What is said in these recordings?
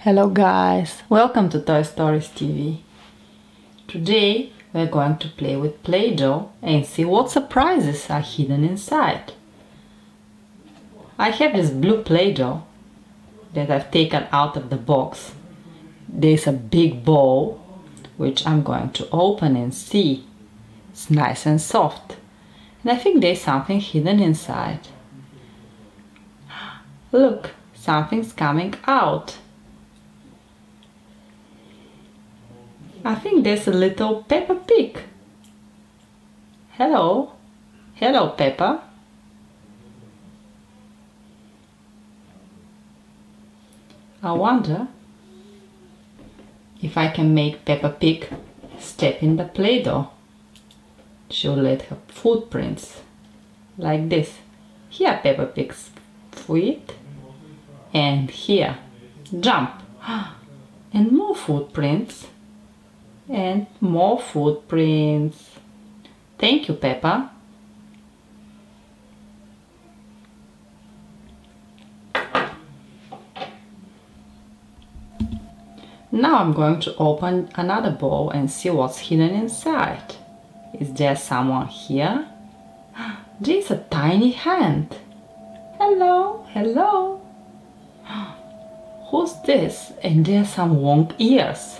Hello guys, welcome to Toy Stories TV. Today we're going to play with Play-Doh and see what surprises are hidden inside. I have this blue Play-Doh that I've taken out of the box. There's a big ball which I'm going to open and see. It's nice and soft, and I think there's something hidden inside. Look, something's coming out. I think there's a little Peppa Pig. Hello. Hello, Peppa. I wonder if I can make Peppa Pig step in the Play-Doh. She'll let her footprints like this. Here Peppa Pig's feet, and here jump, and more footprints. And more footprints. Thank you, Peppa. Now I'm going to open another bowl and see what's hidden inside. Is there someone here? There's a tiny hand. Hello, hello. Who's this? And there's some long ears.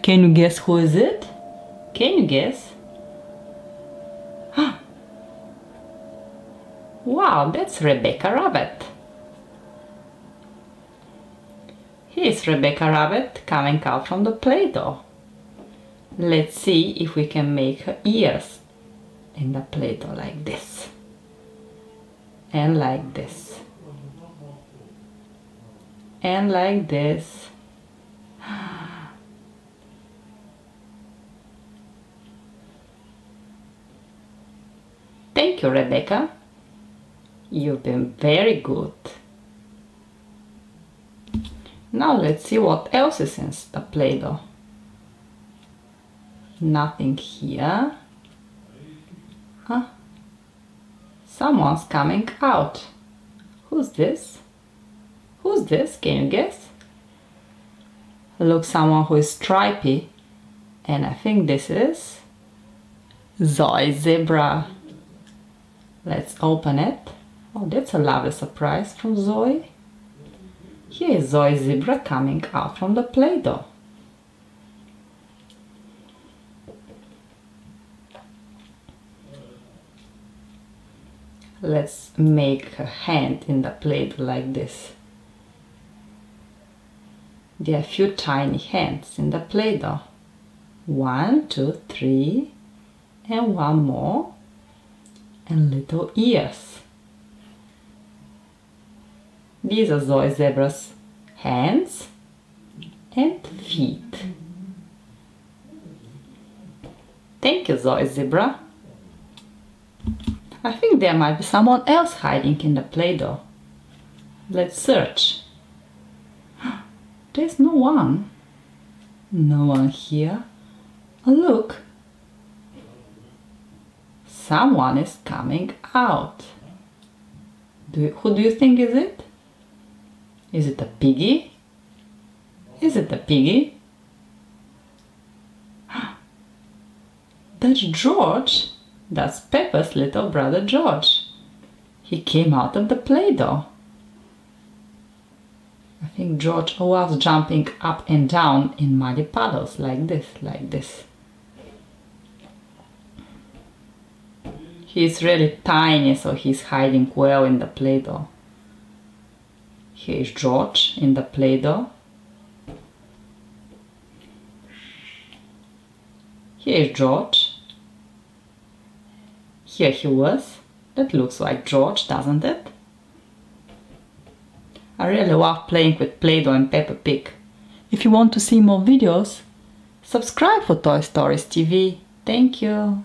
Can you guess who is it? Can you guess? Wow, that's Rebecca Rabbit. Here's Rebecca Rabbit coming out from the Play-Doh. Let's see if we can make her ears in the Play-Doh like this. And like this. And like this. Thank you, Rebecca. You've been very good. Now let's see what else is in the Play-Doh. Nothing here. Huh? Someone's coming out. Who's this? Who's this? Can you guess? Look, someone who is stripy. And I think this is Zoe Zebra. Let's open it. Oh, that's a lovely surprise from Zoe. Here is Zoe Zebra coming out from the Play-Doh. Let's make a hand in the Play-Doh like this. There are a few tiny hands in the Play-Doh. 1, 2, 3, and one more. And little ears. These are Zoe Zebra's hands and feet. Thank you, Zoe Zebra. I think there might be someone else hiding in the Play-Doh. Let's search. There's no one. No one here. Oh, look. Someone is coming out. Who do you think is it? Is it a piggy? Is it a piggy? That's George. That's Peppa's little brother George. He came out of the Play-Doh. I think George was jumping up and down in muddy puddles like this, like this. He's really tiny, so he's hiding well in the Play-Doh. Here's George in the Play-Doh. Here's George. Here he was. That looks like George, doesn't it? I really love playing with Play-Doh and Peppa Pig. If you want to see more videos, subscribe for Toy Stories TV. Thank you.